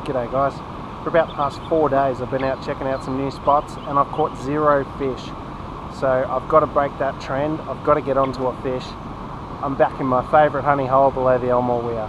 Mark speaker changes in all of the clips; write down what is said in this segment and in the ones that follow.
Speaker 1: G'day guys. For about the past 4 days I've been out checking out some new spots and I've caught 0 fish. So I've got to break that trend, I've got to get onto a fish. I'm back in my favourite honey hole below the Elmore weir.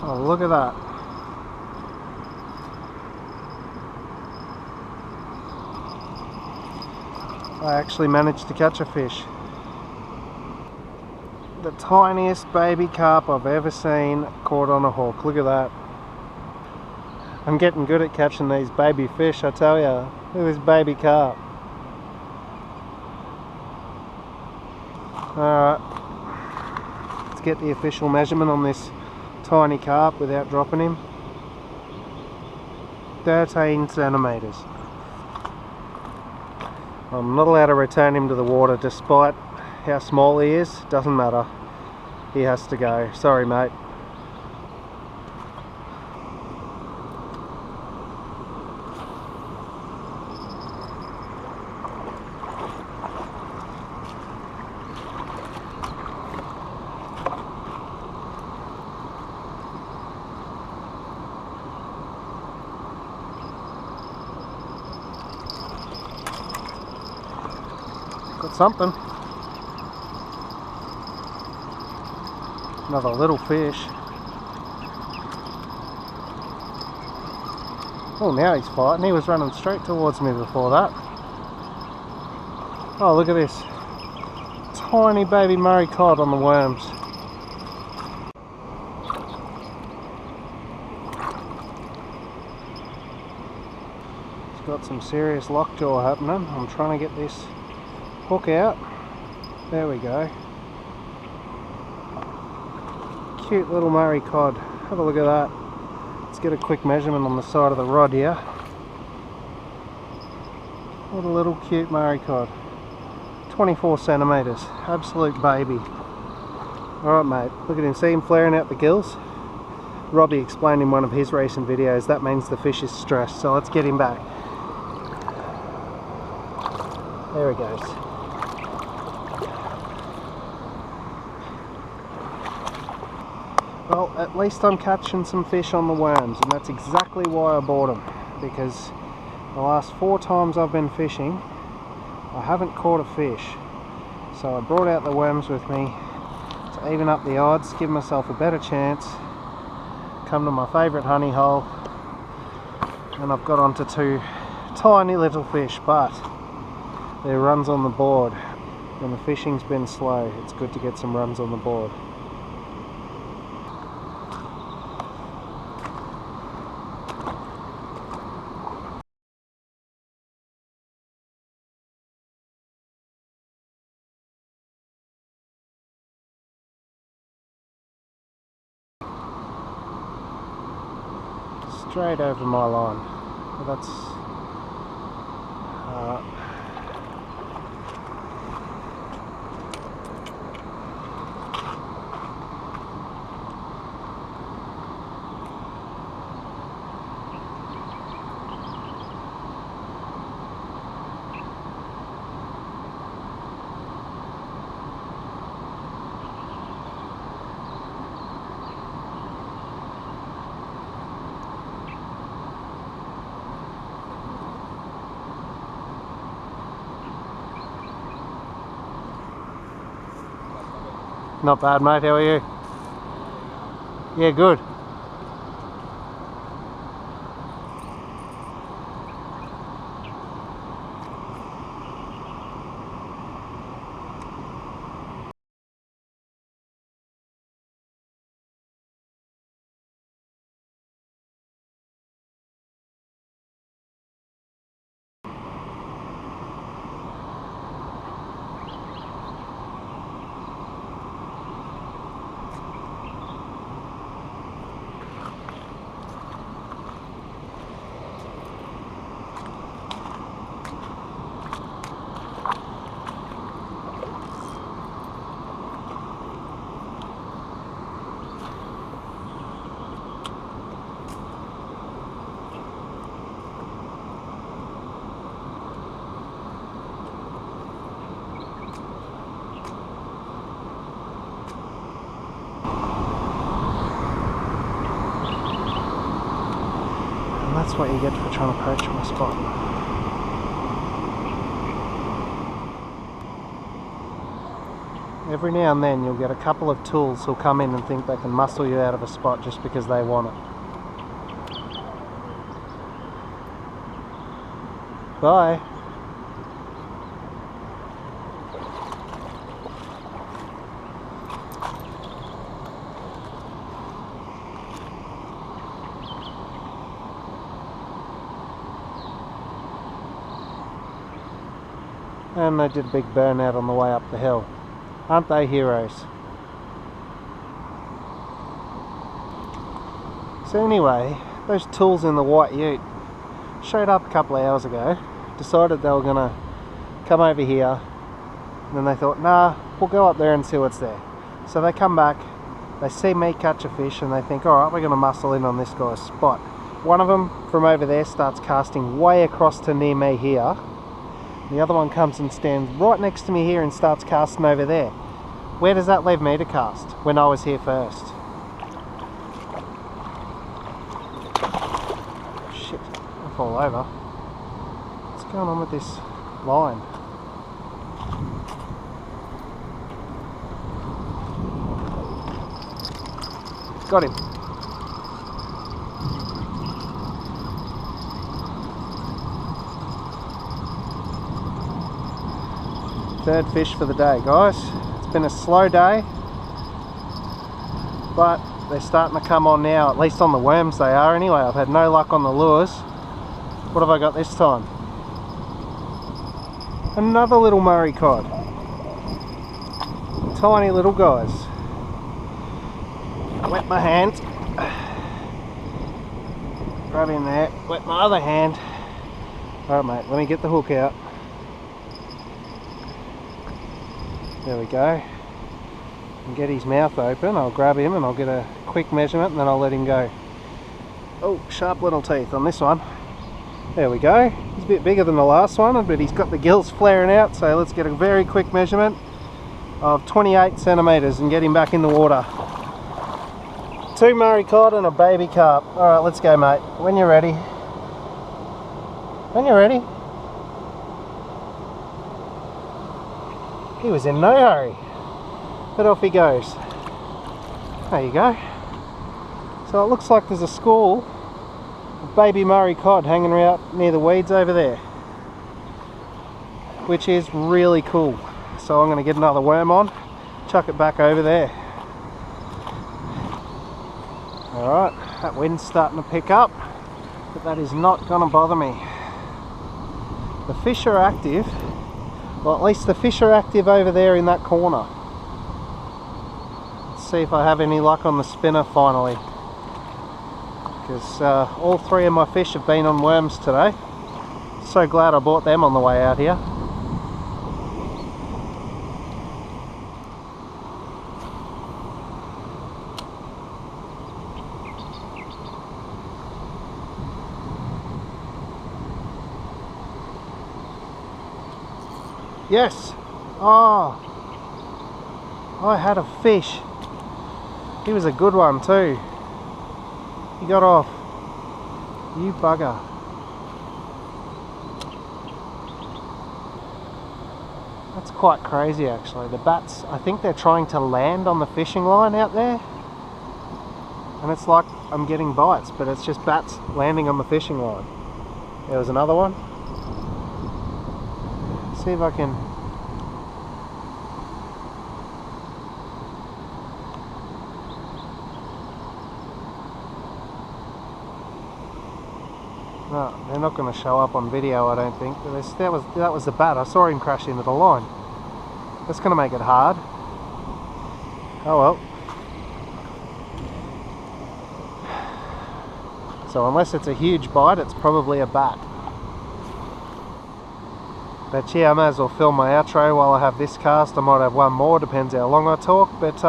Speaker 1: Oh, look at that. I actually managed to catch a fish. The tiniest baby carp I've ever seen caught on a hook. Look at that. I'm getting good at catching these baby fish, I tell ya. Look at this baby carp. Alright, let's get the official measurement on this tiny carp without dropping him. 13 centimeters. I'm not allowed to return him to the water despite how small he is. Doesn't matter, he has to go. Sorry mate. Got something. Another little fish. Oh, now he's fighting. He was running straight towards me before that. Oh, look at this. Tiny baby Murray Cod on the worms. It's got some serious lockjaw happening. I'm trying to get this hook out. There we go. Cute little Murray Cod. Have a look at that. Let's get a quick measurement on the side of the rod here. What a little cute Murray Cod. 24 centimeters. Absolute baby. Alright mate, look at him. See him flaring out the gills? Robbie explained in one of his recent videos that means the fish is stressed, so let's get him back. There he goes. Well, at least I'm catching some fish on the worms, and that's exactly why I bought them, because the last 4 times I've been fishing I haven't caught a fish, so I brought out the worms with me to even up the odds, give myself a better chance, come to my favourite honey hole, and I've got onto 2 tiny little fish, but there are runs on the board. When the fishing's been slow, it's good to get some runs on the board. Straight over my line. Well, that's Not bad, mate. How are you? Yeah, good. That's what you get for trying to poach my spot. Every now and then you'll get a couple of tools who'll come in and think they can muscle you out of a spot just because they want it. Bye. And they did a big burnout on the way up the hill. Aren't they heroes? So anyway, those tools in the white ute showed up a couple of hours ago, decided they were going to come over here, and then they thought, nah, we'll go up there and see what's there. So they come back, they see me catch a fish, and they think, alright, we're going to muscle in on this guy's spot. One of them from over there starts casting way across to near me here. The other one comes and stands right next to me here and starts casting over there. Where does that leave me to cast when I was here first? Shit, I'll fall over. What's going on with this line? Got him. Third fish for the day, guys. It's been a slow day, but they're starting to come on now, at least on the worms they are anyway. I've had no luck on the lures. What have I got this time? Another little Murray Cod. Tiny little guys. Wet my hand. Right in there. Wet my other hand. Alright mate, let me get the hook out. There we go. And get his mouth open. I'll grab him and I'll get a quick measurement and then I'll let him go. Oh, sharp little teeth on this one. There we go. He's a bit bigger than the last one, but he's got the gills flaring out, so let's get a very quick measurement of 28 centimetres and get him back in the water. 2 Murray Cod and a baby carp. Alright, let's go mate. When you're ready. When you're ready. He was in no hurry, but off he goes. There you go. So it looks like there's a school of baby Murray Cod hanging out near the weeds over there, which is really cool. So I'm going to get another worm on, chuck it back over there. Alright, that wind's starting to pick up, but that is not going to bother me. The fish are active. Well, at least the fish are active over there in that corner. Let's see if I have any luck on the spinner finally. Because all 3 of my fish have been on worms today. So glad I bought them on the way out here. Yes! Oh! I had a fish. He was a good one too. He got off. You bugger. That's quite crazy actually. The bats, I think they're trying to land on the fishing line out there. And it's like I'm getting bites, but it's just bats landing on the fishing line. There was another one. See if I can... No, they're not going to show up on video, I don't think. But that was the bat. I saw him crash into the line. That's going to make it hard. Oh well. So unless it's a huge bite, it's probably a bat. But yeah, I may as well film my outro while I have this cast. I might have one more, depends how long I talk. But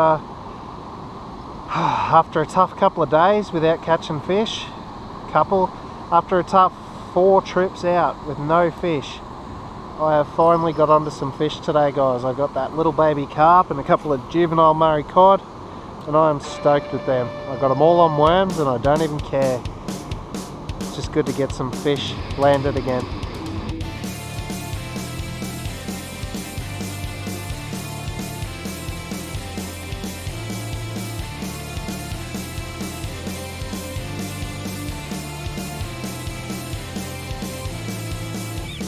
Speaker 1: after a tough couple of days without catching fish, after a tough 4 trips out with no fish, I have finally got onto some fish today, guys. I got that little baby carp and a couple of juvenile Murray Cod, and I am stoked with them. I got them all on worms and I don't even care. It's just good to get some fish landed again.